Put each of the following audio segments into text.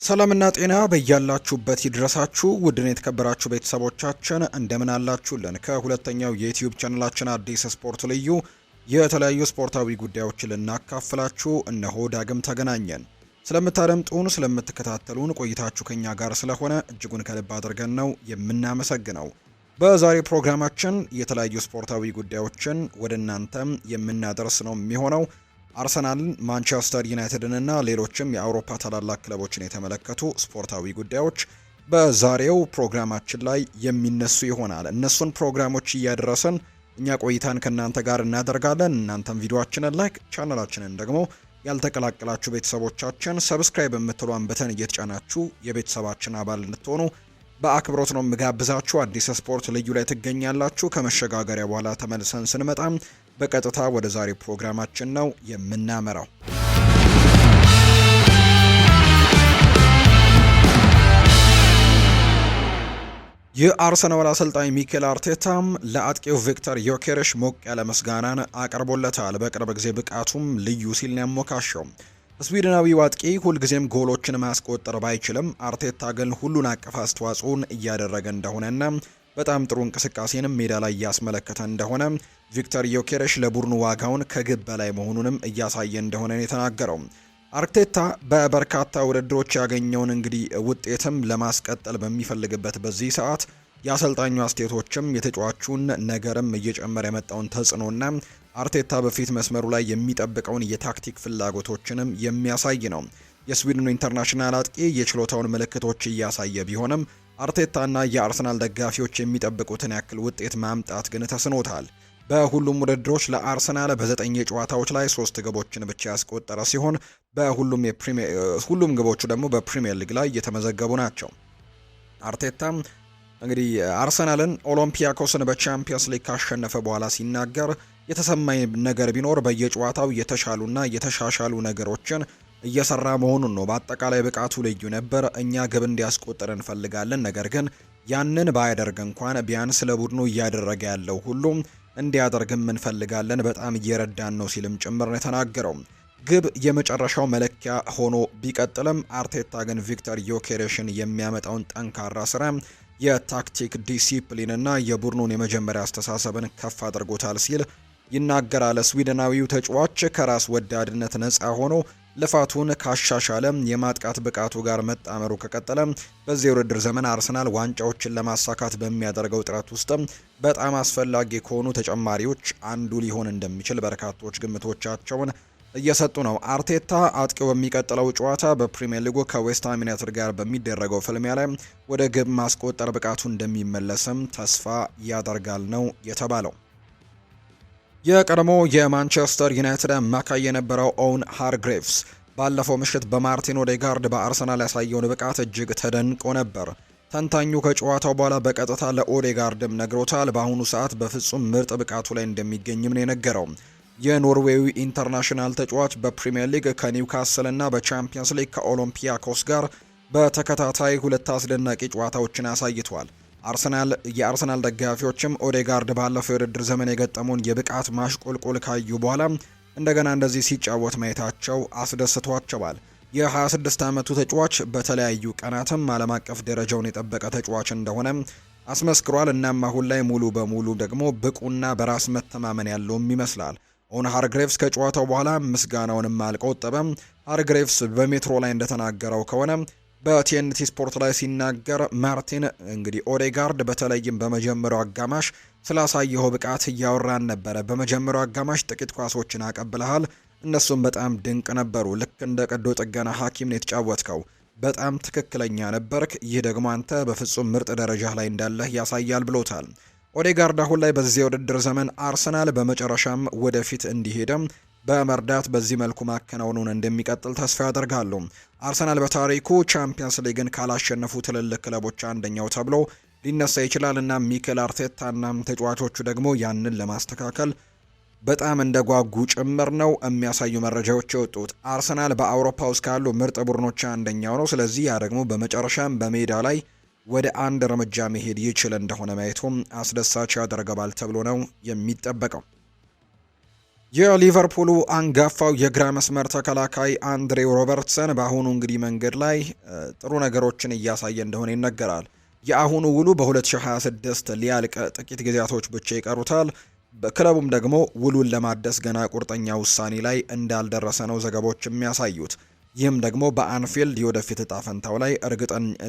ሰላምና ጤና በያላችሁበት ይድረሳችሁ ውድን የተከበራችሁ ቤተሰቦቻችን እንደምን አላችሁልን? ከሁለተኛው የዩቲዩብ ቻናላችን አዲስ ስፖርት ልዩ የተለያዩ ስፖርታዊ ጉዳዮችን ልናካፍላችሁ እነሆ ዳግም ተገናኘን። ስለምታደምጡን፣ ስለምትከታተሉን ቆይታችሁ ከኛ ጋር ስለሆነ እጅጉን ከልብ አድርገን ነው የምናመሰግነው። በዛሬ ፕሮግራማችን የተለያዩ ስፖርታዊ ጉዳዮችን ወደ እናንተም የምናደርስ ነው የሚሆነው። አርሰናልን፣ ማንቸስተር ዩናይትድን እና ሌሎችም የአውሮፓ ታላላቅ ክለቦችን የተመለከቱ ስፖርታዊ ጉዳዮች በዛሬው ፕሮግራማችን ላይ የሚነሱ ይሆናል። እነሱን ፕሮግራሞች እያደረሰን እኛ ቆይታን ከእናንተ ጋር እናደርጋለን። እናንተም ቪዲዮአችንን ላይክ፣ ቻናላችንን ደግሞ ያልተቀላቀላችሁ ቤተሰቦቻችን ሰብስክራይብ የምትሏን በተን እየተጫናችሁ የቤተሰባችን አባል እንድትሆኑ በአክብሮት ነው የምጋብዛችሁ። አዲስ ስፖርት ልዩ ላይ ትገኛላችሁ። ከመሸጋገሪያ በኋላ ተመልሰን ስንመጣም በቀጥታ ወደ ዛሬ ፕሮግራማችን ነው የምናመራው። የአርሰናል አሰልጣኝ ሚኬል አርቴታም ለአጥቂው ቪክተር ዮኬሬሽ ሞቅ ያለ ምስጋናን አቅርቦለታል። በቅርብ ጊዜ ብቃቱም ልዩ ሲል ነው ያሞካሸው። ስዊድናዊው አጥቂ ሁልጊዜም ጎሎችን ማስቆጠር ባይችልም አርቴታ ግን ሁሉን አቀፍ አስተዋጽኦን እያደረገ እንደሆነና በጣም ጥሩ እንቅስቃሴንም ሜዳ ላይ እያስመለከተ እንደሆነ ቪክተር ዮኬሬሽ ለቡድኑ ዋጋውን ከግብ በላይ መሆኑንም እያሳየ እንደሆነ ነው የተናገረው። አርቴታ በበርካታ ውድድሮች ያገኘውን ውጤትም ለማስቀጠል በሚፈልግበት በዚህ ሰዓት የአሰልጣኙ አስተያየቶችም የተጫዋቹን ነገርም እየጨመረ የመጣውን ተጽዕኖና አርቴታ በፊት መስመሩ ላይ የሚጠብቀውን የታክቲክ ፍላጎቶችንም የሚያሳይ ነው። የስዊድኑ ኢንተርናሽናል አጥቂ የችሎታውን ምልክቶች እያሳየ ቢሆንም አርቴታና የአርሰናል ደጋፊዎች የሚጠብቁትን ያክል ውጤት ማምጣት ግን ተስኖታል። በሁሉም ውድድሮች ለአርሰናል በ9 ጨዋታዎች ላይ 3 ግቦችን ብቻ ያስቆጠረ ሲሆን ሁሉም ግቦቹ ደግሞ በፕሪሚየር ሊግ ላይ የተመዘገቡ ናቸው። አርቴታ አርሰናልን ኦሎምፒያኮስን በቻምፒየንስ ሊግ ካሸነፈ በኋላ ሲናገር የተሰማኝ ነገር ቢኖር በየጨዋታው የተሻሉና የተሻሻሉ ነገሮችን እየሰራ መሆኑን ነው። በአጠቃላይ ብቃቱ ልዩ ነበር። እኛ ግብ እንዲያስቆጥር እንፈልጋለን፣ ነገር ግን ያንን ባያደርግ እንኳን ቢያንስ ለቡድኑ እያደረገ ያለው ሁሉ እንዲያደርግም እንፈልጋለን። በጣም እየረዳን ነው ሲልም ጭምር ነው የተናገረው። ግብ የመጨረሻው መለኪያ ሆኖ ቢቀጥልም አርቴታ ግን ቪክተር ዮኬሬሽን የሚያመጣውን ጠንካራ ስራ፣ የታክቲክ ዲሲፕሊን እና የቡድኑን የመጀመሪያ አስተሳሰብን ከፍ አድርጎታል ሲል ይናገራል። ስዊድናዊው ተጫዋች ከራስ ወዳድነት ነፃ ሆኖ ልፋቱን ካሻሻለ የማጥቃት ብቃቱ ጋር መጣመሩ ከቀጠለ በዚህ የውድድር ዘመን አርሰናል ዋንጫዎችን ለማሳካት በሚያደርገው ጥረት ውስጥ በጣም አስፈላጊ ከሆኑ ተጨማሪዎች አንዱ ሊሆን እንደሚችል በርካቶች ግምቶቻቸውን እየሰጡ ነው። አርቴታ አጥቂው በሚቀጥለው ጨዋታ በፕሪሚየር ሊጉ ከዌስትሃም ዩናይትድ ጋር በሚደረገው ፍልሚያ ላይ ወደ ግብ ማስቆጠር ብቃቱ እንደሚመለስም ተስፋ ያደርጋል ነው የተባለው። የቀድሞ የማንቸስተር ዩናይትድ አማካይ የነበረው ኦውን ሃርግሬቭስ ባለፈው ምሽት በማርቲን ኦዴጋርድ በአርሰናል ያሳየውን ብቃት እጅግ ተደንቆ ነበር። ተንታኙ ከጨዋታው በኋላ በቀጥታ ለኦዴጋርድም ነግሮታል። በአሁኑ ሰዓት በፍጹም ምርጥ ብቃቱ ላይ እንደሚገኝም ነው የነገረው። የኖርዌዊ ኢንተርናሽናል ተጫዋች በፕሪሚየር ሊግ ከኒውካስል እና በቻምፒየንስ ሊግ ከኦሎምፒያኮስ ጋር በተከታታይ 2 አስደናቂ ጨዋታዎችን አሳይቷል። የአርሰናል ደጋፊዎችም ኦዴጋርድ ባለፈው የውድድር ዘመን የገጠመውን የብቃት ማሽቆልቆል ካዩ በኋላ እንደገና እንደዚህ ሲጫወት ማየታቸው አስደስቷቸዋል። የ26 ዓመቱ ተጫዋች በተለያዩ ቀናትም ዓለም አቀፍ ደረጃውን የጠበቀ ተጫዋች እንደሆነ አስመስክሯል። እናም አሁን ላይ ሙሉ በሙሉ ደግሞ ብቁና በራስ መተማመን ያለውም ይመስላል። ኦውን ሃርግሬቭስ ከጨዋታው በኋላ ምስጋናውንም አልቆጠበም። ሃርግሬቭስ በሜትሮ ላይ እንደተናገረው ከሆነ በቲኤንቲ ስፖርት ላይ ሲናገር ማርቲን ኦዴጋርድ በተለይም በመጀመሪያው አጋማሽ ስላሳየው ብቃት እያወራን ነበረ። በመጀመሪያው አጋማሽ ጥቂት ኳሶችን አቀብለሃል፣ እነሱም በጣም ድንቅ ነበሩ። ልክ እንደ ቀዶ ጥገና ሐኪም ነው የተጫወትከው። በጣም ትክክለኛ ነበርክ። ይህ ደግሞ አንተ በፍጹም ምርጥ ደረጃ ላይ እንዳለህ ያሳያል ብሎታል። ኦዴጋርድ አሁን ላይ በዚህ የውድድር ዘመን አርሰናል በመጨረሻም ወደፊት እንዲሄድም በመርዳት በዚህ መልኩ ማከናወኑን እንደሚቀጥል ተስፋ ያደርጋሉ። አርሰናል በታሪኩ ቻምፒየንስ ሊግን ካላሸነፉ ትልልቅ ክለቦች አንደኛው ተብሎ ሊነሳ ይችላል እና ሚኬል አርቴታና ተጫዋቾቹ ደግሞ ያንን ለማስተካከል በጣም እንደጓጉ ጭምር ነው የሚያሳዩ መረጃዎች የወጡት። አርሰናል በአውሮፓ ውስጥ ካሉ ምርጥ ቡድኖች አንደኛው ነው። ስለዚህ ያ ደግሞ በመጨረሻም በሜዳ ላይ ወደ አንድ እርምጃ መሄድ ይችል እንደሆነ ማየቱም አስደሳች ያደርገዋል ተብሎ ነው የሚጠበቀው። የሊቨርፑሉ አንጋፋው የግራ መስመር ተከላካይ አንድሬው ሮበርትሰን በአሁኑ እንግዲህ መንገድ ላይ ጥሩ ነገሮችን እያሳየ እንደሆነ ይነገራል። የአሁኑ ውሉ በ2026 ሊያልቅ ጥቂት ጊዜያቶች ብቻ ይቀሩታል። በክለቡም ደግሞ ውሉን ለማደስ ገና ቁርጠኛ ውሳኔ ላይ እንዳልደረሰ ነው ዘገባዎች የሚያሳዩት። ይህም ደግሞ በአንፊልድ የወደፊት እጣ ፈንታው ላይ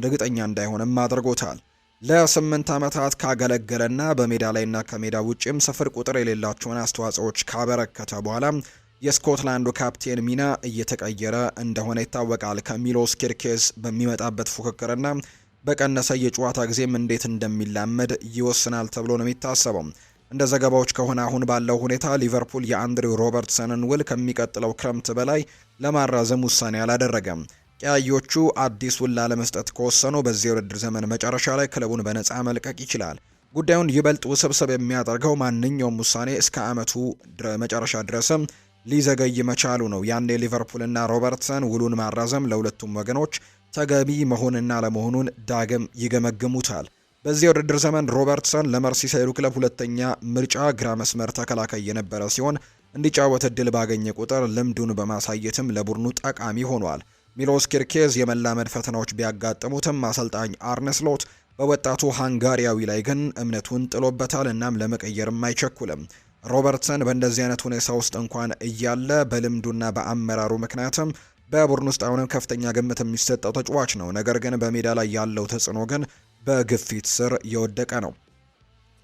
እርግጠኛ እንዳይሆንም አድርጎታል። ለ8 ዓመታት ካገለገለና በሜዳ ላይና ከሜዳ ውጭም ስፍር ቁጥር የሌላቸውን አስተዋጽኦዎች ካበረከተ በኋላ የስኮትላንዱ ካፕቴን ሚና እየተቀየረ እንደሆነ ይታወቃል። ከሚሎስ ኪርኬዝ በሚመጣበት ፉክክርና በቀነሰ የጨዋታ ጊዜም እንዴት እንደሚላመድ ይወስናል ተብሎ ነው የሚታሰበው። እንደ ዘገባዎች ከሆነ አሁን ባለው ሁኔታ ሊቨርፑል የአንድሪው ሮበርትሰንን ውል ከሚቀጥለው ክረምት በላይ ለማራዘም ውሳኔ አላደረገም። ቀያዮቹ አዲስ ውል ላለመስጠት ከወሰኑ በዚህ የውድድር ዘመን መጨረሻ ላይ ክለቡን በነፃ መልቀቅ ይችላል። ጉዳዩን ይበልጥ ውስብስብ የሚያደርገው ማንኛውም ውሳኔ እስከ ዓመቱ መጨረሻ ድረስም ሊዘገይ መቻሉ ነው። ያኔ ሊቨርፑልና ሮበርትሰን ውሉን ማራዘም ለሁለቱም ወገኖች ተገቢ መሆንና ለመሆኑን ዳግም ይገመግሙታል። በዚህ የውድድር ዘመን ሮበርትሰን ለመርሲሳይዱ ክለብ ሁለተኛ ምርጫ ግራ መስመር ተከላካይ የነበረ ሲሆን እንዲጫወት እድል ባገኘ ቁጥር ልምዱን በማሳየትም ለቡድኑ ጠቃሚ ሆኗል። ሚሎስ ኪርኬዝ የመላመድ ፈተናዎች ቢያጋጥሙትም አሰልጣኝ አርነ ስሎት በወጣቱ ሃንጋሪያዊ ላይ ግን እምነቱን ጥሎበታል። እናም ለመቀየርም አይቸኩልም። ሮበርትሰን በእንደዚህ አይነት ሁኔታ ውስጥ እንኳን እያለ በልምዱና በአመራሩ ምክንያትም በቡድን ውስጥ አሁንም ከፍተኛ ግምት የሚሰጠው ተጫዋች ነው። ነገር ግን በሜዳ ላይ ያለው ተጽዕኖ ግን በግፊት ስር የወደቀ ነው።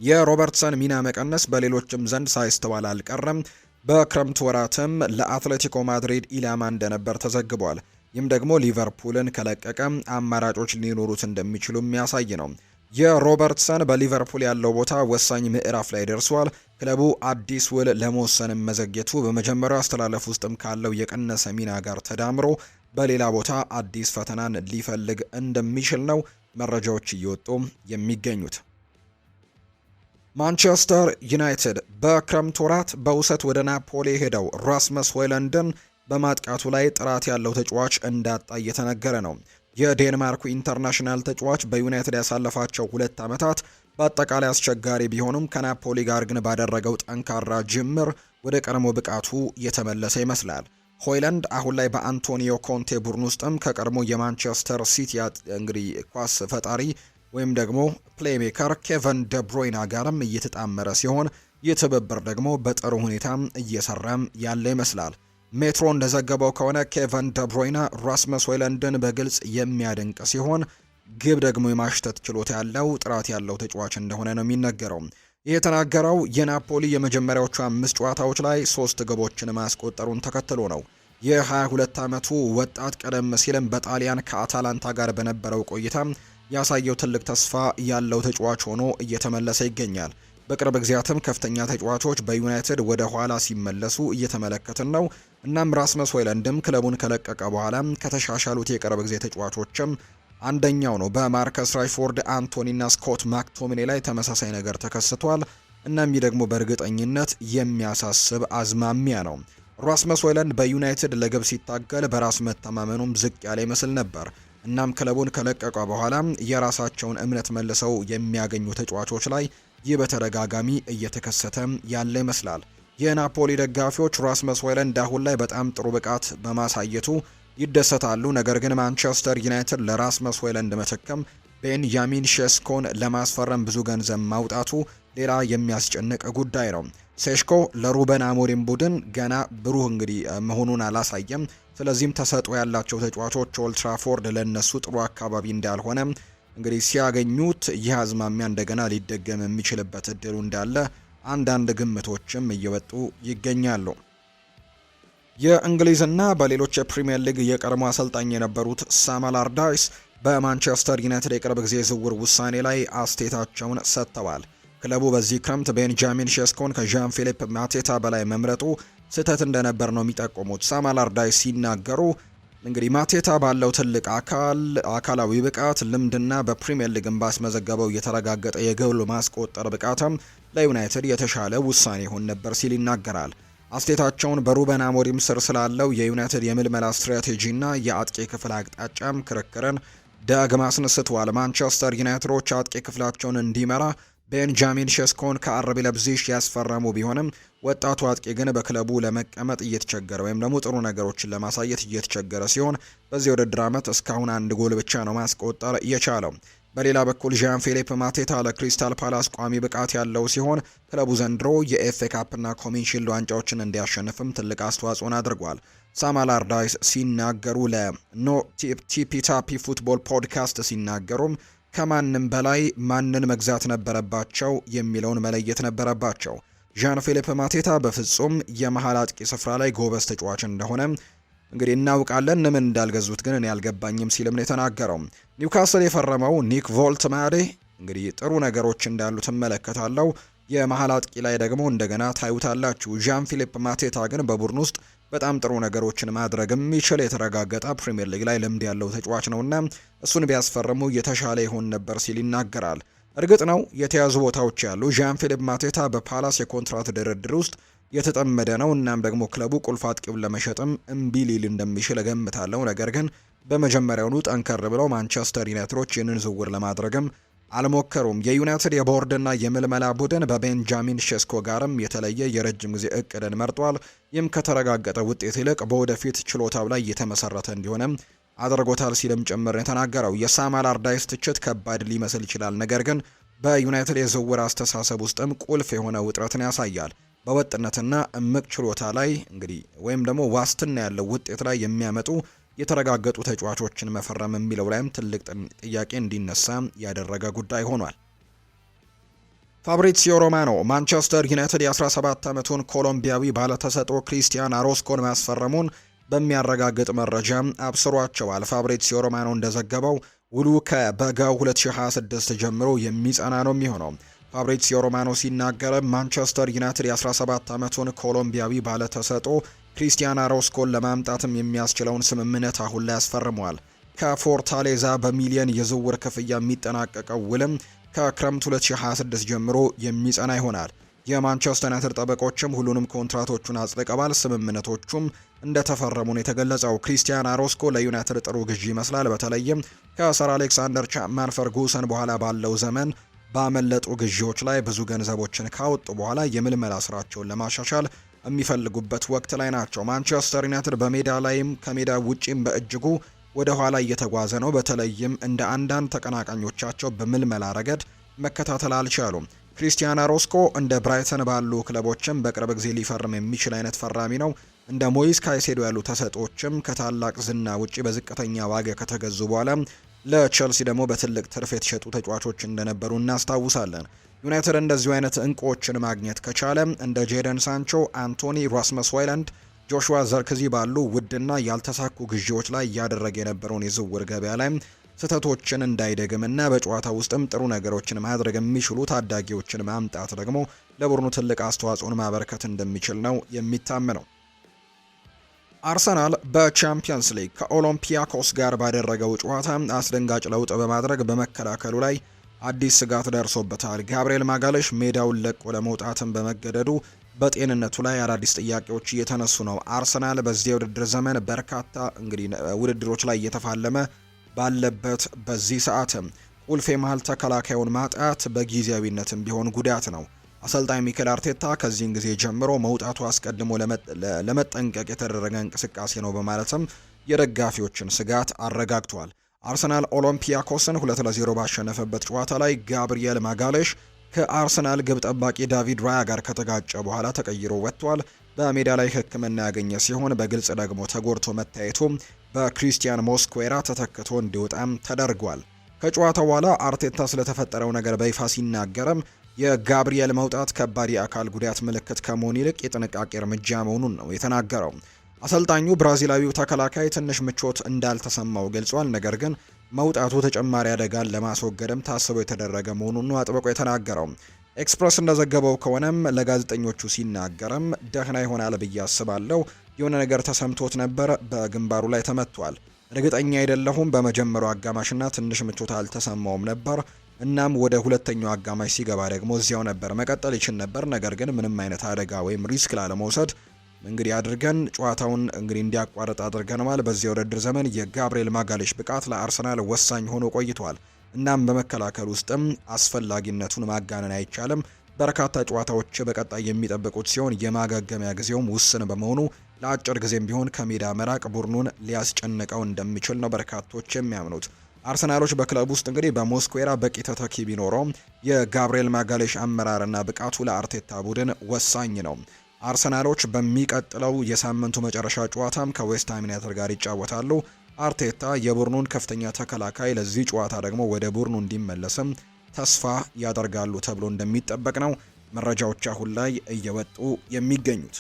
የሮበርትሰን ሚና መቀነስ በሌሎችም ዘንድ ሳይስተዋል አልቀረም። በክረምት ወራትም ለአትሌቲኮ ማድሪድ ኢላማ እንደነበር ተዘግቧል። ይህም ደግሞ ሊቨርፑልን ከለቀቀ አማራጮች ሊኖሩት እንደሚችሉ የሚያሳይ ነው። የሮበርትሰን በሊቨርፑል ያለው ቦታ ወሳኝ ምዕራፍ ላይ ደርሷል። ክለቡ አዲስ ውል ለመወሰን መዘግየቱ በመጀመሪያው አስተላለፍ ውስጥም ካለው የቀነሰ ሚና ጋር ተዳምሮ በሌላ ቦታ አዲስ ፈተናን ሊፈልግ እንደሚችል ነው መረጃዎች እየወጡ የሚገኙት። ማንቸስተር ዩናይትድ በክረምት ወራት በውሰት ወደ ናፖሊ ሄደው ራስመስ ሆይለንድን በማጥቃቱ ላይ ጥራት ያለው ተጫዋች እንዳጣ እየተነገረ ነው። የዴንማርኩ ኢንተርናሽናል ተጫዋች በዩናይትድ ያሳለፋቸው 2 ዓመታት በአጠቃላይ አስቸጋሪ ቢሆኑም ከናፖሊ ጋር ግን ባደረገው ጠንካራ ጅምር ወደ ቀድሞ ብቃቱ የተመለሰ ይመስላል። ሆይላንድ አሁን ላይ በአንቶኒዮ ኮንቴ ቡድን ውስጥም ከቀድሞ የማንቸስተር ሲቲ እንግዲህ ኳስ ፈጣሪ ወይም ደግሞ ፕሌይሜከር ኬቨን ደብሮይና ጋርም እየተጣመረ ሲሆን ይህ ትብብር ደግሞ በጥሩ ሁኔታ እየሰራም ያለ ይመስላል። ሜትሮ እንደዘገበው ከሆነ ኬቨን ደብሮይና ራስመስ ሆይላንድን በግልጽ የሚያደንቅ ሲሆን ግብ ደግሞ የማሽተት ችሎታ ያለው ጥራት ያለው ተጫዋች እንደሆነ ነው የሚነገረው። ይህ የተናገረው የናፖሊ የመጀመሪያዎቹ 5 ጨዋታዎች ላይ 3 ግቦችን ማስቆጠሩን ተከትሎ ነው። የ22 ዓመቱ ወጣት ቀደም ሲልም በጣሊያን ከአታላንታ ጋር በነበረው ቆይታ ያሳየው ትልቅ ተስፋ ያለው ተጫዋች ሆኖ እየተመለሰ ይገኛል። በቅርብ ጊዜያትም ከፍተኛ ተጫዋቾች በዩናይትድ ወደ ኋላ ሲመለሱ እየተመለከትን ነው። እናም ራስመስ ሆይላንድም ክለቡን ከለቀቀ በኋላ ከተሻሻሉት የቅርብ ጊዜ ተጫዋቾችም አንደኛው ነው። በማርከስ ራሽፎርድ፣ አንቶኒና ስኮት ማክቶሚኔ ላይ ተመሳሳይ ነገር ተከስቷል። እናም ይህ ደግሞ በእርግጠኝነት የሚያሳስብ አዝማሚያ ነው። ራስመስ ሆይላንድ በዩናይትድ ለግብ ሲታገል በራስ መተማመኑም ዝቅ ያለ ይመስል ነበር። እናም ክለቡን ከለቀቀ በኋላ የራሳቸውን እምነት መልሰው የሚያገኙ ተጫዋቾች ላይ ይህ በተደጋጋሚ እየተከሰተ ያለ ይመስላል። የናፖሊ ደጋፊዎች ራስመስ ሆይላንድ አሁን ላይ በጣም ጥሩ ብቃት በማሳየቱ ይደሰታሉ። ነገር ግን ማንቸስተር ዩናይትድ ለራስመስ ሆይላንድ መተከም ቤንያሚን ሼስኮን ለማስፈረም ብዙ ገንዘብ ማውጣቱ ሌላ የሚያስጨንቅ ጉዳይ ነው። ሴሽኮ ለሩበን አሞሪም ቡድን ገና ብሩህ እንግዲህ መሆኑን አላሳየም። ስለዚህም ተሰጥኦ ያላቸው ተጫዋቾች ኦልድ ትራፎርድ ለነሱ ጥሩ አካባቢ እንዳልሆነ እንግዲህ ሲያገኙት ይህ አዝማሚያ እንደገና ሊደገም የሚችልበት እድሉ እንዳለ አንዳንድ ግምቶችም እየወጡ ይገኛሉ። የእንግሊዝና በሌሎች የፕሪሚየር ሊግ የቀድሞ አሰልጣኝ የነበሩት ሳም አላርዳይስ በማንቸስተር ዩናይትድ የቅርብ ጊዜ ዝውውር ውሳኔ ላይ አስተያየታቸውን ሰጥተዋል። ክለቡ በዚህ ክረምት ቤንጃሚን ሼስኮን ከዣን ፊሊፕ ማቴታ በላይ መምረጡ ስህተት እንደነበር ነው የሚጠቁሙት። ሳም አላርዳይስ ሲናገሩ እንግዲህ ማቴታ ባለው ትልቅ አካላዊ ብቃት ልምድና በፕሪሚየር ሊግ ባስመዘገበው የተረጋገጠ የጎል ማስቆጠር ብቃትም ለዩናይትድ የተሻለ ውሳኔ ይሆን ነበር ሲል ይናገራል። አስተያየታቸውን በሩበን አሞሪም ስር ስላለው የዩናይትድ የምልመላ ስትራቴጂና የአጥቂ ክፍል አቅጣጫም ክርክርን ዳግም አስነስተዋል። ማንቸስተር ዩናይትዶች አጥቂ ክፍላቸውን እንዲመራ ቤንጃሚን ሼስኮን ከአርቢ ለብዚሽ ያስፈረሙ ቢሆንም ወጣቱ አጥቂ ግን በክለቡ ለመቀመጥ እየተቸገረ ወይም ደግሞ ጥሩ ነገሮችን ለማሳየት እየተቸገረ ሲሆን በዚህ ውድድር ዓመት እስካሁን 1 ጎል ብቻ ነው ማስቆጠር የቻለው። በሌላ በኩል ዣን ፊሊፕ ማቴታ ለክሪስታል ፓላስ ቋሚ ብቃት ያለው ሲሆን ክለቡ ዘንድሮ የኤፍኤ ካፕና ኮሚን ሺልድ ዋንጫዎችን እንዲያሸንፍም ትልቅ አስተዋጽኦን አድርጓል። ሳም አላርዳይስ ሲናገሩ ለኖ ቲፒ ታፒ ፉትቦል ፖድካስት ሲናገሩም ከማንም በላይ ማንን መግዛት ነበረባቸው የሚለውን መለየት ነበረባቸው። ዣን ፊሊፕ ማቴታ በፍጹም የመሃል አጥቂ ስፍራ ላይ ጎበዝ ተጫዋች እንደሆነ እንግዲህ እናውቃለን። ምን እንዳልገዙት ግን እኔ አልገባኝም ሲልም ነው የተናገረው። ኒውካስል የፈረመው ኒክ ቮልትማዴ እንግዲህ ጥሩ ነገሮች እንዳሉት እመለከታለሁ። የመሃል አጥቂ ላይ ደግሞ እንደገና ታዩታላችሁ። ዣን ፊሊፕ ማቴታ ግን በቡድን ውስጥ በጣም ጥሩ ነገሮችን ማድረግ የሚችል የተረጋገጠ ፕሪሚየር ሊግ ላይ ልምድ ያለው ተጫዋች ነውና እሱን ቢያስፈርሙ የተሻለ ይሆን ነበር ሲል ይናገራል። እርግጥ ነው የተያዙ ቦታዎች ያሉ። ዣን ፊሊፕ ማቴታ በፓላስ የኮንትራት ድርድር ውስጥ የተጠመደ ነው። እናም ደግሞ ክለቡ ቁልፍ አጥቂውን ለመሸጥም እምቢ ሊል እንደሚችል እገምታለሁ። ነገር ግን በመጀመሪያውኑ ጠንከር ብለው ማንቸስተር ዩናይትዶች ይህንን ዝውውር ለማድረግም አልሞከሩም። የዩናይትድ የቦርድና የምልመላ ቡድን በቤንጃሚን ሼስኮ ጋርም የተለየ የረጅም ጊዜ እቅድን መርጧል። ይህም ከተረጋገጠ ውጤት ይልቅ በወደፊት ችሎታው ላይ የተመሰረተ እንዲሆንም አድርጎታል ሲልም ጭምር የተናገረው። የሳም አላርዳይስ ትችት ከባድ ሊመስል ይችላል፣ ነገር ግን በዩናይትድ የዝውውር አስተሳሰብ ውስጥም ቁልፍ የሆነ ውጥረትን ያሳያል። በወጥነትና እምቅ ችሎታ ላይ እንግዲህ ወይም ደግሞ ዋስትና ያለው ውጤት ላይ የሚያመጡ የተረጋገጡ ተጫዋቾችን መፈረም የሚለው ላይም ትልቅ ጥያቄ እንዲነሳ ያደረገ ጉዳይ ሆኗል። ፋብሪዚዮ ሮማኖ ማንቸስተር ዩናይትድ የ17 ዓመቱን ኮሎምቢያዊ ባለተሰጥኦ ክሪስቲያን አሮስኮን ማስፈረሙን በሚያረጋግጥ መረጃ አብስሯቸዋል። ፋብሪዚዮ ሮማኖ እንደዘገበው ውሉ ከበጋው 2026 ጀምሮ የሚጸና ነው የሚሆነው። ፋብሪዚዮ ሮማኖ ሲናገር ማንቸስተር ዩናይትድ የ17 ዓመቱን ኮሎምቢያዊ ባለተሰጥኦ ክሪስቲያን አሮስኮን ለማምጣትም የሚያስችለውን ስምምነት አሁን ላይ ያስፈርመዋል። ከፎርታሌዛ በሚሊየን የዝውውር ክፍያ የሚጠናቀቀው ውልም ከክረምት 2026 ጀምሮ የሚጸና ይሆናል። የማንቸስተር ዩናይትድ ጠበቆችም ሁሉንም ኮንትራቶቹን አጽድቀዋል። ስምምነቶቹም እንደተፈረሙ ነው የተገለጸው። ክሪስቲያን አሮስኮ ለዩናይትድ ጥሩ ግዢ ይመስላል። በተለይም ከሰር አሌክሳንደር ቻፕማን ፈርጉሰን በኋላ ባለው ዘመን ባመለጡ ግዢዎች ላይ ብዙ ገንዘቦችን ካወጡ በኋላ የምልመላ ስራቸውን ለማሻሻል የሚፈልጉበት ወቅት ላይ ናቸው። ማንቸስተር ዩናይትድ በሜዳ ላይም ከሜዳ ውጪም በእጅጉ ወደ ኋላ እየተጓዘ ነው። በተለይም እንደ አንዳንድ ተቀናቃኞቻቸው በምልመላ ረገድ መከታተል አልቻሉም። ክሪስቲያን አሮስኮ እንደ ብራይተን ባሉ ክለቦችም በቅርብ ጊዜ ሊፈርም የሚችል አይነት ፈራሚ ነው። እንደ ሞይስ ካይሴዶ ያሉ ተሰጦችም ከታላቅ ዝና ውጪ በዝቅተኛ ዋጋ ከተገዙ በኋላ ለቸልሲ ደግሞ በትልቅ ትርፍ የተሸጡ ተጫዋቾች እንደነበሩ እናስታውሳለን። ዩናይትድ እንደዚሁ አይነት እንቁዎችን ማግኘት ከቻለ እንደ ጄደን ሳንቾ፣ አንቶኒ፣ ራስመስ ሆይላንድ፣ ጆሹዋ ዘርክዚ ባሉ ውድና ያልተሳኩ ግዢዎች ላይ እያደረገ የነበረውን የዝውውር ገበያ ላይ ስህተቶችን እንዳይደግምና በጨዋታ ውስጥም ጥሩ ነገሮችን ማድረግ የሚችሉ ታዳጊዎችን ማምጣት ደግሞ ለቡድኑ ትልቅ አስተዋጽኦን ማበረከት እንደሚችል ነው የሚታመነው። አርሰናል በቻምፒየንስ ሊግ ከኦሎምፒያኮስ ጋር ባደረገው ጨዋታ አስደንጋጭ ለውጥ በማድረግ በመከላከሉ ላይ አዲስ ስጋት ደርሶበታል። ጋብሪኤል ማጋሌሽ ሜዳውን ለቆ ለመውጣትን በመገደዱ በጤንነቱ ላይ አዳዲስ ጥያቄዎች እየተነሱ ነው። አርሰናል በዚህ የውድድር ዘመን በርካታ እንግዲህ ውድድሮች ላይ እየተፋለመ ባለበት በዚህ ሰዓት ቁልፍ የመሃል ተከላካዩን ማጣት በጊዜያዊነትም ቢሆን ጉዳት ነው። አሰልጣኝ ሚኬል አርቴታ ከዚህን ጊዜ ጀምሮ መውጣቱ አስቀድሞ ለመጠንቀቅ የተደረገ እንቅስቃሴ ነው በማለትም የደጋፊዎችን ስጋት አረጋግቷል። አርሰናል ኦሎምፒያኮስን 2-0 ባሸነፈበት ጨዋታ ላይ ጋብሪኤል ማጋሌሽ ከአርሰናል ግብ ጠባቂ ዳቪድ ራያ ጋር ከተጋጨ በኋላ ተቀይሮ ወጥቷል። በሜዳ ላይ ሕክምና ያገኘ ሲሆን በግልጽ ደግሞ ተጎድቶ መታየቱ በክሪስቲያን ሞስኩዌራ ተተክቶ እንዲወጣም ተደርጓል። ከጨዋታው በኋላ አርቴታ ስለተፈጠረው ነገር በይፋ ሲናገርም የጋብሪኤል መውጣት ከባድ የአካል ጉዳት ምልክት ከመሆን ይልቅ የጥንቃቄ እርምጃ መሆኑን ነው የተናገረው። አሰልጣኙ ብራዚላዊው ተከላካይ ትንሽ ምቾት እንዳልተሰማው ገልጿል። ነገር ግን መውጣቱ ተጨማሪ አደጋን ለማስወገድም ታስቦ የተደረገ መሆኑን ነው አጥብቆ የተናገረው። ኤክስፕረስ እንደዘገበው ከሆነም ለጋዜጠኞቹ ሲናገርም ደህና ይሆናል ብዬ አስባለሁ። የሆነ ነገር ተሰምቶት ነበር፣ በግንባሩ ላይ ተመቷል። እርግጠኛ አይደለሁም። በመጀመሪያው አጋማሽና ትንሽ ምቾት አልተሰማውም ነበር። እናም ወደ ሁለተኛው አጋማሽ ሲገባ ደግሞ እዚያው ነበር፣ መቀጠል ይችል ነበር። ነገር ግን ምንም አይነት አደጋ ወይም ሪስክ ላለመውሰድ እንግዲህ አድርገን ጨዋታውን እንግዲህ እንዲያቋርጥ አድርገነዋል። በዚህ የውድድር ዘመን የጋብሪኤል ማጋሌሽ ብቃት ለአርሰናል ወሳኝ ሆኖ ቆይቷል። እናም በመከላከል ውስጥም አስፈላጊነቱን ማጋነን አይቻልም። በርካታ ጨዋታዎች በቀጣይ የሚጠብቁት ሲሆን የማገገሚያ ጊዜውም ውስን በመሆኑ ለአጭር ጊዜም ቢሆን ከሜዳ መራቅ ቡድኑን ሊያስጨንቀው እንደሚችል ነው በርካቶች የሚያምኑት። አርሰናሎች በክለብ ውስጥ እንግዲህ በሞስኩዌራ በቂ ተተኪ ቢኖረውም የጋብሪኤል ማጋሌሽ አመራርና ብቃቱ ለአርቴታ ቡድን ወሳኝ ነው። አርሰናሎች በሚቀጥለው የሳምንቱ መጨረሻ ጨዋታም ከዌስትሃም ዩናይትድ ጋር ይጫወታሉ። አርቴታ የቡድኑን ከፍተኛ ተከላካይ ለዚህ ጨዋታ ደግሞ ወደ ቡድኑ እንዲመለስም ተስፋ ያደርጋሉ ተብሎ እንደሚጠበቅ ነው መረጃዎች አሁን ላይ እየወጡ የሚገኙት።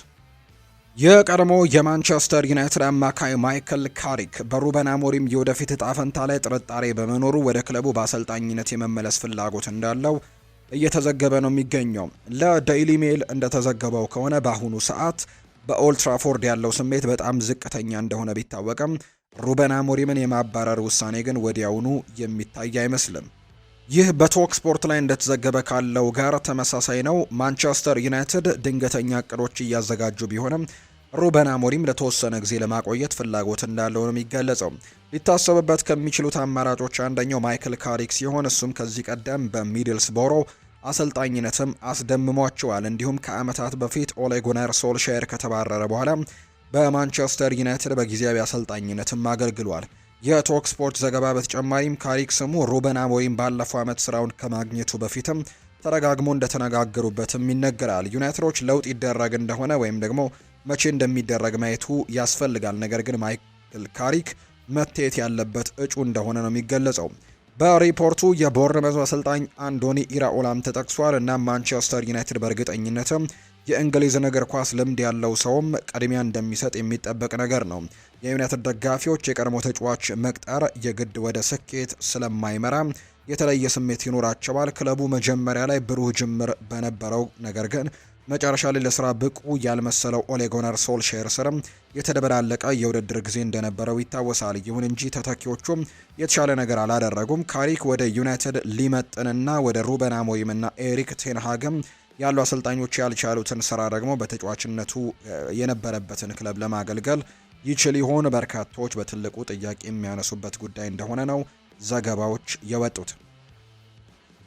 የቀድሞ የማንቸስተር ዩናይትድ አማካይ ማይክል ካሪክ በሩበን አሞሪም የወደፊት እጣ ፈንታ ላይ ጥርጣሬ በመኖሩ ወደ ክለቡ በአሰልጣኝነት የመመለስ ፍላጎት እንዳለው እየተዘገበ ነው የሚገኘው። ለዴይሊ ሜል እንደተዘገበው ከሆነ በአሁኑ ሰዓት በኦልትራፎርድ ያለው ስሜት በጣም ዝቅተኛ እንደሆነ ቢታወቅም ሩበን አሞሪምን የማባረር ውሳኔ ግን ወዲያውኑ የሚታይ አይመስልም። ይህ በቶክ ስፖርት ላይ እንደተዘገበ ካለው ጋር ተመሳሳይ ነው። ማንቸስተር ዩናይትድ ድንገተኛ እቅዶች እያዘጋጁ ቢሆንም ሩበን አሞሪም ለተወሰነ ጊዜ ለማቆየት ፍላጎት እንዳለው ነው የሚገለጸው። ሊታሰብበት ከሚችሉት አማራጮች አንደኛው ማይክል ካሪክ ሲሆን እሱም ከዚህ ቀደም በሚድልስቦሮ አሰልጣኝነትም አስደምሟቸዋል። እንዲሁም ከዓመታት በፊት ኦሌ ጉናር ሶልሻየር ከተባረረ በኋላ በማንቸስተር ዩናይትድ በጊዜያዊ አሰልጣኝነትም አገልግሏል። የቶክ ስፖርት ዘገባ በተጨማሪም ካሪክ ስሙ ሩበን አሞሪም ባለፈው ዓመት ስራውን ከማግኘቱ በፊትም ተረጋግሞ እንደተነጋገሩበትም ይነገራል። ዩናይትዶች ለውጥ ይደረግ እንደሆነ ወይም ደግሞ መቼ እንደሚደረግ ማየቱ ያስፈልጋል። ነገር ግን ማይክል ካሪክ መታየት ያለበት እጩ እንደሆነ ነው የሚገለጸው። በሪፖርቱ የቦርንመዝ አሰልጣኝ አንዶኒ ኢራኦላም ተጠቅሷል እና ማንቸስተር ዩናይትድ በእርግጠኝነትም የእንግሊዝን እግር ኳስ ልምድ ያለው ሰውም ቅድሚያ እንደሚሰጥ የሚጠበቅ ነገር ነው። የዩናይትድ ደጋፊዎች የቀድሞ ተጫዋች መቅጠር የግድ ወደ ስኬት ስለማይመራ የተለየ ስሜት ይኖራቸዋል። ክለቡ መጀመሪያ ላይ ብሩህ ጅምር በነበረው ነገር ግን መጨረሻ ላይ ለስራ ብቁ ያልመሰለው ኦሌ ጉናር ሶልሻየር ስርም የተደበላለቀ የውድድር ጊዜ እንደነበረው ይታወሳል። ይሁን እንጂ ተተኪዎቹም የተሻለ ነገር አላደረጉም። ካሪክ ወደ ዩናይትድ ሊመጥንና ወደ ሩበን አሞሪምና ኤሪክ ቴንሃግም ያሉ አሰልጣኞች ያልቻሉትን ስራ ደግሞ በተጫዋችነቱ የነበረበትን ክለብ ለማገልገል ይችል ይሆን? በርካቶች በትልቁ ጥያቄ የሚያነሱበት ጉዳይ እንደሆነ ነው ዘገባዎች የወጡት።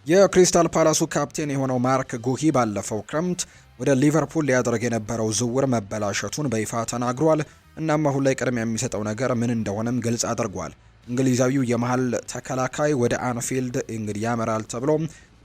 የክሪስታል ፓላሱ ካፕቴን የሆነው ማርክ ጉሂ ባለፈው ክረምት ወደ ሊቨርፑል ሊያደርግ የነበረው ዝውውር መበላሸቱን በይፋ ተናግሯል። እናም አሁን ላይ ቅድሚያ የሚሰጠው ነገር ምን እንደሆነም ግልጽ አድርጓል። እንግሊዛዊው የመሃል ተከላካይ ወደ አንፊልድ እንግዲህ ያመራል ተብሎ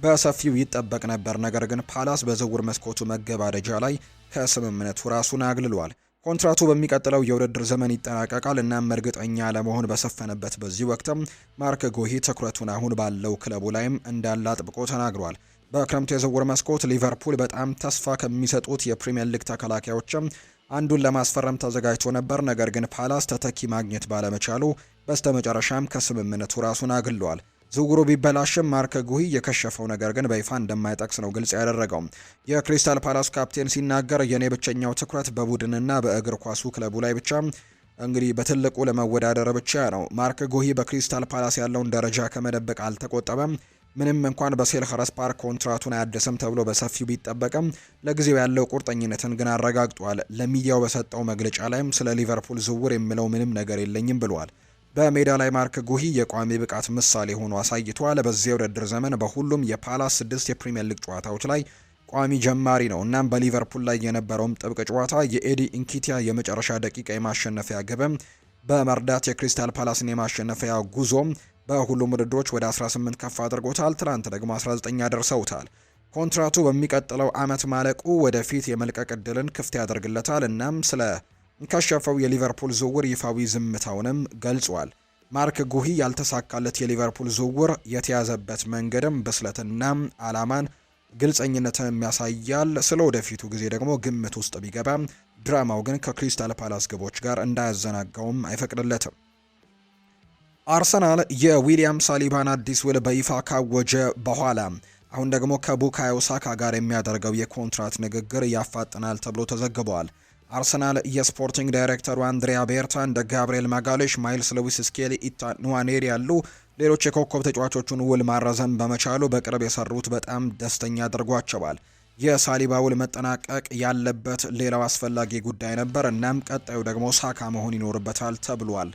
በሰፊው ይጠበቅ ነበር። ነገር ግን ፓላስ በዝውውር መስኮቱ መገባደጃ ላይ ከስምምነቱ ራሱን አግልሏል። ኮንትራቱ በሚቀጥለው የውድድር ዘመን ይጠናቀቃል። እናም እርግጠኛ ለመሆን በሰፈነበት በዚህ ወቅትም ማርክ ጉሂ ትኩረቱን አሁን ባለው ክለቡ ላይም እንዳለ አጥብቆ ተናግሯል። በክረምቱ የዝውውር መስኮት ሊቨርፑል በጣም ተስፋ ከሚሰጡት የፕሪሚየር ሊግ ተከላካዮችም አንዱን ለማስፈረም ተዘጋጅቶ ነበር። ነገር ግን ፓላስ ተተኪ ማግኘት ባለመቻሉ በስተመጨረሻም ከስምምነቱ ራሱን አግሏል። ዝውውሩ ቢበላሽም ማርክ ጉሂ የከሸፈው ነገር ግን በይፋ እንደማይጠቅስ ነው ግልጽ ያደረገው። የክሪስታል ፓላስ ካፕቴን ሲናገር የኔ ብቸኛው ትኩረት በቡድንና በእግር ኳሱ ክለቡ ላይ ብቻ እንግዲህ በትልቁ ለመወዳደር ብቻ ነው። ማርክ ጉሂ በክሪስታል ፓላስ ያለውን ደረጃ ከመደበቅ አልተቆጠበም። ምንም እንኳን በሴልኸርስት ፓርክ ኮንትራቱን አያድስም ተብሎ በሰፊው ቢጠበቅም ለጊዜው ያለው ቁርጠኝነትን ግን አረጋግጧል። ለሚዲያው በሰጠው መግለጫ ላይም ስለ ሊቨርፑል ዝውውር የሚለው ምንም ነገር የለኝም ብሏል። በሜዳ ላይ ማርክ ጉሂ የቋሚ ብቃት ምሳሌ ሆኖ አሳይቷል። በዚህ የውድድር ዘመን በሁሉም የፓላስ 6 የፕሪሚየር ሊግ ጨዋታዎች ላይ ቋሚ ጀማሪ ነው። እናም በሊቨርፑል ላይ የነበረውም ጥብቅ ጨዋታ የኤዲ ኢንኪቲያ የመጨረሻ ደቂቃ የማሸነፊያ ግብም በመርዳት የክሪስታል ፓላስን የማሸነፊያ ጉዞም በሁሉም ውድድሮች ወደ 18 ከፍ አድርጎታል። ትናንት ደግሞ 19 ያደርሰውታል። ኮንትራቱ በሚቀጥለው ዓመት ማለቁ ወደፊት የመልቀቅ ዕድልን ክፍት ያደርግለታል። እናም ስለ ከሸፈው የሊቨርፑል ዝውውር ይፋዊ ዝምታውንም ገልጿል። ማርክ ጉሂ ያልተሳካለት የሊቨርፑል ዝውውር የተያዘበት መንገድም ብስለትና ዓላማን ግልጸኝነትን የሚያሳያል። ስለ ወደፊቱ ጊዜ ደግሞ ግምት ውስጥ ቢገባ ድራማው ግን ከክሪስታል ፓላስ ግቦች ጋር እንዳያዘናጋውም አይፈቅድለትም። አርሰናል የዊሊያም ሳሊባን አዲስ ውል በይፋ ካወጀ በኋላ አሁን ደግሞ ከቡካዮ ሳካ ጋር የሚያደርገው የኮንትራት ንግግር ያፋጥናል ተብሎ ተዘግቧል። አርሰናል የስፖርቲንግ ዳይሬክተሩ አንድሪያ ቤርታ እንደ ጋብሪኤል ማጋሌሽ፣ ማይልስ ሉዊስ ስኬሊ፣ ኢታን ንዋኔሪ ያሉ ሌሎች የኮከብ ተጫዋቾቹን ውል ማራዘም በመቻሉ በቅርብ የሰሩት በጣም ደስተኛ አድርጓቸዋል። የሳሊባ ውል መጠናቀቅ ያለበት ሌላው አስፈላጊ ጉዳይ ነበር። እናም ቀጣዩ ደግሞ ሳካ መሆን ይኖርበታል ተብሏል።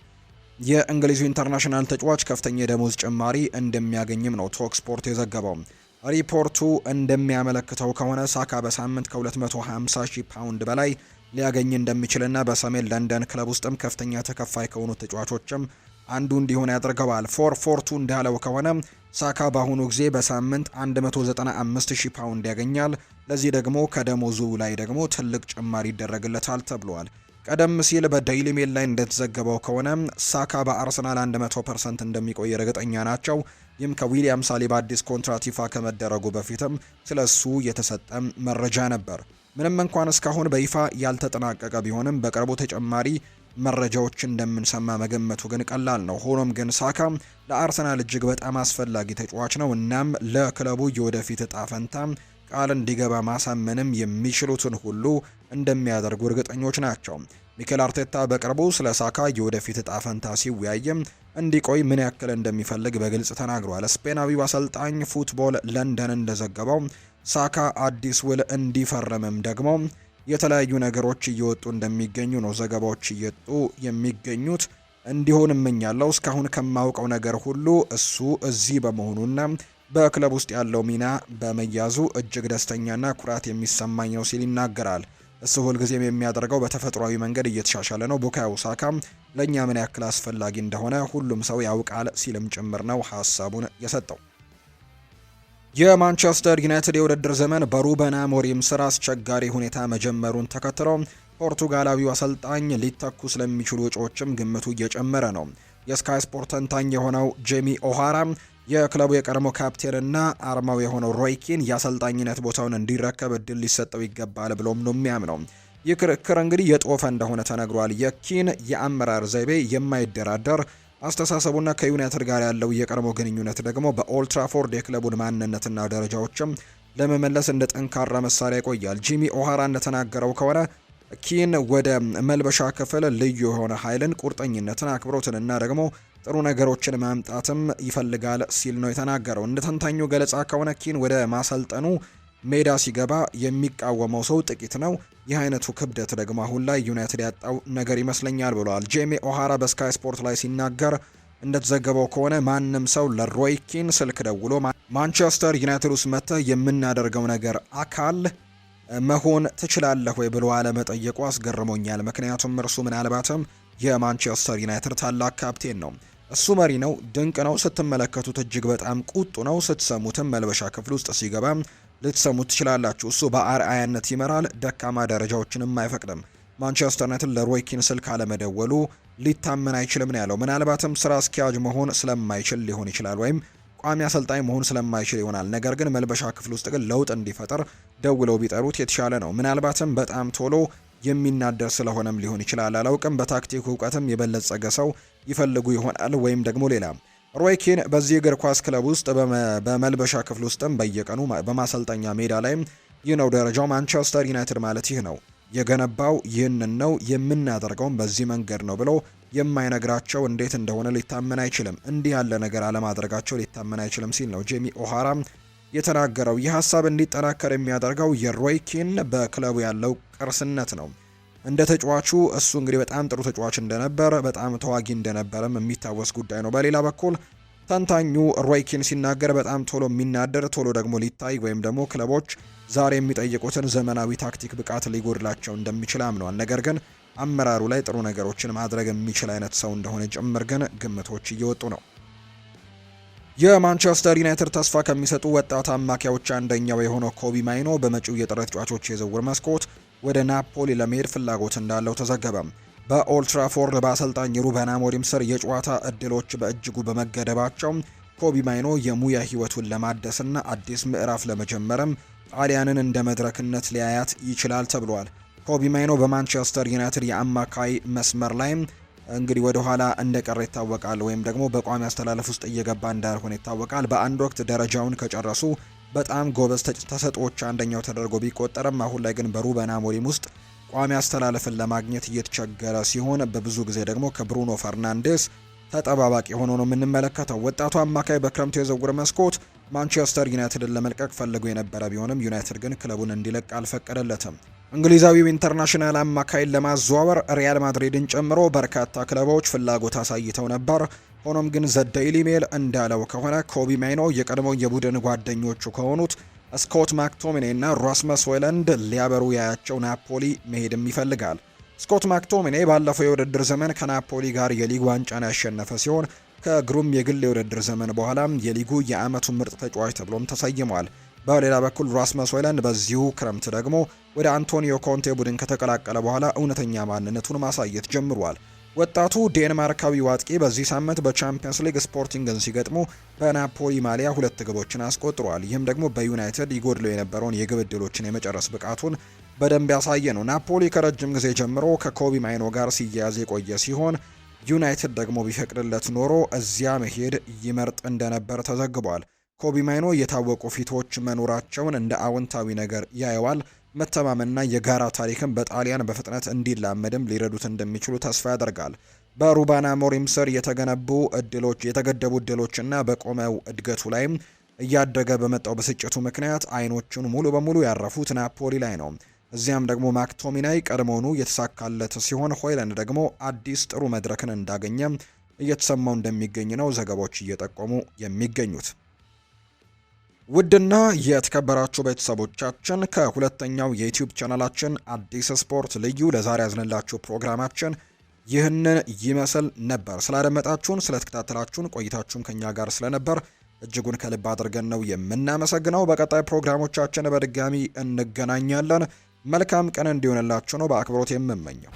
የእንግሊዙ ኢንተርናሽናል ተጫዋች ከፍተኛ የደሞዝ ጭማሪ እንደሚያገኝም ነው ቶክ ስፖርት የዘገበው። ሪፖርቱ እንደሚያመለክተው ከሆነ ሳካ በሳምንት ከ250,000 ፓውንድ በላይ ሊያገኝ እንደሚችልና በሰሜን ለንደን ክለብ ውስጥም ከፍተኛ ተከፋይ ከሆኑ ተጫዋቾችም አንዱ እንዲሆን ያደርገዋል። ፎርቱ እንዳለው ከሆነ ሳካ በአሁኑ ጊዜ በሳምንት 195,000 ፓውንድ ያገኛል። ለዚህ ደግሞ ከደሞዙ ላይ ደግሞ ትልቅ ጭማሪ ይደረግለታል ተብሏል። ቀደም ሲል በዴይሊ ሜል ላይ እንደተዘገበው ከሆነ ሳካ በአርሰናል 100% እንደሚቆይ እርግጠኛ ናቸው። ይህም ከዊሊያም ሳሊባ አዲስ ኮንትራት ይፋ ከመደረጉ በፊትም ስለሱ የተሰጠ መረጃ ነበር። ምንም እንኳን እስካሁን በይፋ ያልተጠናቀቀ ቢሆንም በቅርቡ ተጨማሪ መረጃዎች እንደምንሰማ መገመቱ ግን ቀላል ነው። ሆኖም ግን ሳካ ለአርሰናል እጅግ በጣም አስፈላጊ ተጫዋች ነው። እናም ለክለቡ የወደፊት እጣ ፈንታ ቃል እንዲገባ ማሳመንም የሚችሉትን ሁሉ እንደሚያደርጉ እርግጠኞች ናቸው። ሚኬል አርቴታ በቅርቡ ስለ ሳካ የወደፊት እጣ ፈንታ ሲወያይም እንዲቆይ ምን ያክል እንደሚፈልግ በግልጽ ተናግሯል። ስፔናዊው አሰልጣኝ ፉትቦል ለንደን እንደዘገበው ሳካ አዲስ ውል እንዲፈርምም ደግሞ የተለያዩ ነገሮች እየወጡ እንደሚገኙ ነው ዘገባዎች እየወጡ የሚገኙት። እንዲሆን እመኛለሁ። እስካሁን ከማውቀው ነገር ሁሉ እሱ እዚህ በመሆኑና በክለብ ውስጥ ያለው ሚና በመያዙ እጅግ ደስተኛና ኩራት የሚሰማኝ ነው ሲል ይናገራል። እሱ ሁልጊዜም የሚያደርገው በተፈጥሯዊ መንገድ እየተሻሻለ ነው። ቡካዮ ሳካ ለእኛ ምን ያክል አስፈላጊ እንደሆነ ሁሉም ሰው ያውቃል ሲልም ጭምር ነው ሀሳቡን የሰጠው። የማንቸስተር ዩናይትድ የውድድር ዘመን በሩበን አሞሪም ስራ አስቸጋሪ ሁኔታ መጀመሩን ተከትሎ ፖርቱጋላዊው አሰልጣኝ ሊተኩ ስለሚችሉ ወጪዎችም ግምቱ እየጨመረ ነው። የስካይ ስፖርት ተንታኝ የሆነው ጄሚ ኦሃራ የክለቡ የቀድሞ ካፕቴንና አርማው የሆነው ሮይ ኪን የአሰልጣኝነት ቦታውን እንዲረከብ እድል ሊሰጠው ይገባል ብሎም ነው የሚያምነው። ይህ ክርክር እንግዲህ የጦፈ እንደሆነ ተነግሯል። የኪን የአመራር ዘይቤ የማይደራደር አስተሳሰቡና ከዩናይትድ ጋር ያለው የቀድሞ ግንኙነት ደግሞ በኦልትራፎርድ የክለቡን ማንነትና ደረጃዎችም ለመመለስ እንደ ጠንካራ መሳሪያ ይቆያል። ጂሚ ኦሃራ እንደተናገረው ከሆነ ኪን ወደ መልበሻ ክፍል ልዩ የሆነ ኃይልን፣ ቁርጠኝነትን፣ አክብሮትንና ደግሞ ጥሩ ነገሮችን ማምጣትም ይፈልጋል ሲል ነው የተናገረው። እንደ ተንታኙ ገለጻ ከሆነ ኪን ወደ ማሰልጠኑ ሜዳ ሲገባ የሚቃወመው ሰው ጥቂት ነው። ይህ አይነቱ ክብደት ደግሞ አሁን ላይ ዩናይትድ ያጣው ነገር ይመስለኛል ብለዋል። ጄሚ ኦሃራ በስካይ ስፖርት ላይ ሲናገር እንደተዘገበው ከሆነ ማንም ሰው ለሮይ ኪን ስልክ ደውሎ ማንቸስተር ዩናይትድ ውስጥ መጥተህ የምናደርገው ነገር አካል መሆን ትችላለህ ወይ ብሎ አለመጠየቁ አስገርሞኛል። ምክንያቱም እርሱ ምናልባትም የማንቸስተር ዩናይትድ ታላቅ ካፕቴን ነው። እሱ መሪ ነው፣ ድንቅ ነው። ስትመለከቱት እጅግ በጣም ቁጡ ነው። ስትሰሙትም መልበሻ ክፍል ውስጥ ሲገባ ልትሰሙት ትችላላችሁ። እሱ በአርአያነት ይመራል፣ ደካማ ደረጃዎችንም አይፈቅድም። ማንቸስተር ዩናይትድ ለሮይ ኪን ስልክ አለመደወሉ ሊታመን አይችልም ነው ያለው። ምናልባትም ስራ አስኪያጅ መሆን ስለማይችል ሊሆን ይችላል፣ ወይም ቋሚ አሰልጣኝ መሆን ስለማይችል ይሆናል። ነገር ግን መልበሻ ክፍል ውስጥ ግን ለውጥ እንዲፈጠር ደውለው ቢጠሩት የተሻለ ነው። ምናልባትም በጣም ቶሎ የሚናደር ስለሆነም ሊሆን ይችላል። አላውቅም። በታክቲክ እውቀትም የበለጸገ ሰው ይፈልጉ ይሆናል፣ ወይም ደግሞ ሌላ። ሮይ ኪን በዚህ እግር ኳስ ክለብ ውስጥ በመልበሻ ክፍል ውስጥም በየቀኑ በማሰልጠኛ ሜዳ ላይም ይህ ነው ደረጃው። ማንቸስተር ዩናይትድ ማለት ይህ ነው የገነባው፣ ይህንን ነው የምናደርገውም በዚህ መንገድ ነው ብሎ የማይነግራቸው እንዴት እንደሆነ ሊታመን አይችልም። እንዲህ ያለ ነገር አለማድረጋቸው ሊታመን አይችልም ሲል ነው ጄሚ ኦሃራ የተናገረው። ይህ ሀሳብ እንዲጠናከር የሚያደርገው የሮይ ኪን በክለቡ ያለው ቅርስነት ነው። እንደ ተጫዋቹ እሱ እንግዲህ በጣም ጥሩ ተጫዋች እንደነበር፣ በጣም ተዋጊ እንደነበረም የሚታወስ ጉዳይ ነው። በሌላ በኩል ተንታኙ ሮይ ኪን ሲናገር በጣም ቶሎ የሚናደር፣ ቶሎ ደግሞ ሊታይ ወይም ደግሞ ክለቦች ዛሬ የሚጠይቁትን ዘመናዊ ታክቲክ ብቃት ሊጎድላቸው እንደሚችል አምነዋል። ነገር ግን አመራሩ ላይ ጥሩ ነገሮችን ማድረግ የሚችል አይነት ሰው እንደሆነ ጭምር ግን ግምቶች እየወጡ ነው። የማንቸስተር ዩናይትድ ተስፋ ከሚሰጡ ወጣት አማካዮች አንደኛው የሆነው ኮቢ ማይኖ በመጪው የጥር ተጫዋቾች የዝውውር መስኮት ወደ ናፖሊ ለመሄድ ፍላጎት እንዳለው ተዘገበ። በኦልትራፎርድ በአሰልጣኝ ሩበን አሞሪም ስር የጨዋታ እድሎች በእጅጉ በመገደባቸው ኮቢ ማይኖ የሙያ ህይወቱን ለማደስና አዲስ ምዕራፍ ለመጀመርም ጣሊያንን እንደ መድረክነት ሊያያት ይችላል ተብሏል። ኮቢ ማይኖ በማንቸስተር ዩናይትድ የአማካይ መስመር ላይ እንግዲህ ወደ ኋላ እንደቀረ ይታወቃል፣ ወይም ደግሞ በቋሚ አስተላለፍ ውስጥ እየገባ እንዳልሆነ ይታወቃል። በአንድ ወቅት ደረጃውን ከጨረሱ በጣም ጎበዝ ተሰጥኦዎች አንደኛው ተደርጎ ቢቆጠርም አሁን ላይ ግን በሩበን አሞሪም ውስጥ ቋሚ አስተላለፍን ለማግኘት እየተቸገረ ሲሆን፣ በብዙ ጊዜ ደግሞ ከብሩኖ ፈርናንዴስ ተጠባባቂ ሆኖ ነው የምንመለከተው። ወጣቱ አማካይ በክረምቱ የዝውውር መስኮት ማንቸስተር ዩናይትድን ለመልቀቅ ፈልጎ የነበረ ቢሆንም ዩናይትድ ግን ክለቡን እንዲለቅ አልፈቀደለትም። እንግሊዛዊው ኢንተርናሽናል አማካይን ለማዘዋወር ሪያል ማድሪድን ጨምሮ በርካታ ክለቦች ፍላጎት አሳይተው ነበር። ሆኖም ግን ዘ ዴይሊ ሜል እንዳለው ከሆነ ኮቢ ማይኖ የቀድሞ የቡድን ጓደኞቹ ከሆኑት ስኮት ማክቶሚኔ እና ራስመስ ሆይለንድ ሊያበሩ ያያቸው ናፖሊ መሄድም ይፈልጋል። ስኮት ማክቶሚኔ ባለፈው የውድድር ዘመን ከናፖሊ ጋር የሊግ ዋንጫን ያሸነፈ ሲሆን ከግሩም የግል የውድድር ዘመን በኋላም የሊጉ የዓመቱ ምርጥ ተጫዋች ተብሎም ተሰይሟል። በሌላ በኩል ራስመስ ሆይለንድ በዚሁ ክረምት ደግሞ ወደ አንቶኒዮ ኮንቴ ቡድን ከተቀላቀለ በኋላ እውነተኛ ማንነቱን ማሳየት ጀምሯል። ወጣቱ ዴንማርካዊ አጥቂ በዚህ ሳምንት በቻምፒየንስ ሊግ ስፖርቲንግን ሲገጥሙ በናፖሊ ማሊያ 2 ግቦችን አስቆጥሯል። ይህም ደግሞ በዩናይትድ ይጎድለው የነበረውን የግብ ዕድሎችን የመጨረስ ብቃቱን በደንብ ያሳየ ነው። ናፖሊ ከረጅም ጊዜ ጀምሮ ከኮቢ ማይኖ ጋር ሲያያዝ የቆየ ሲሆን ዩናይትድ ደግሞ ቢፈቅድለት ኖሮ እዚያ መሄድ ይመርጥ እንደነበር ተዘግቧል። ኮቢ ማይኖ የታወቁ ፊቶች መኖራቸውን እንደ አዎንታዊ ነገር ያየዋል። መተማመንና የጋራ ታሪክን በጣሊያን በፍጥነት እንዲላመድም ሊረዱት እንደሚችሉ ተስፋ ያደርጋል። በሩበን አሞሪም ስር የተገደቡ እድሎችና በቆመው እድገቱ ላይም እያደገ በመጣው ብስጭቱ ምክንያት አይኖቹን ሙሉ በሙሉ ያረፉት ናፖሊ ላይ ነው። እዚያም ደግሞ ማክቶሚናይ ቀድሞውኑ የተሳካለት ሲሆን ሆይለንድ ደግሞ አዲስ ጥሩ መድረክን እንዳገኘ እየተሰማው እንደሚገኝ ነው ዘገባዎች እየጠቆሙ የሚገኙት። ውድና የተከበራችሁ ቤተሰቦቻችን ከሁለተኛው የዩቲዩብ ቻናላችን አዲስ ስፖርት ልዩ ለዛሬ ያዝንላችሁ ፕሮግራማችን ይህንን ይመስል ነበር። ስላደመጣችሁን፣ ስለተከታተላችሁን ቆይታችሁም ከኛ ጋር ስለነበር እጅጉን ከልብ አድርገን ነው የምናመሰግነው። በቀጣይ ፕሮግራሞቻችን በድጋሚ እንገናኛለን። መልካም ቀን እንዲሆንላችሁ ነው በአክብሮት የምመኘው።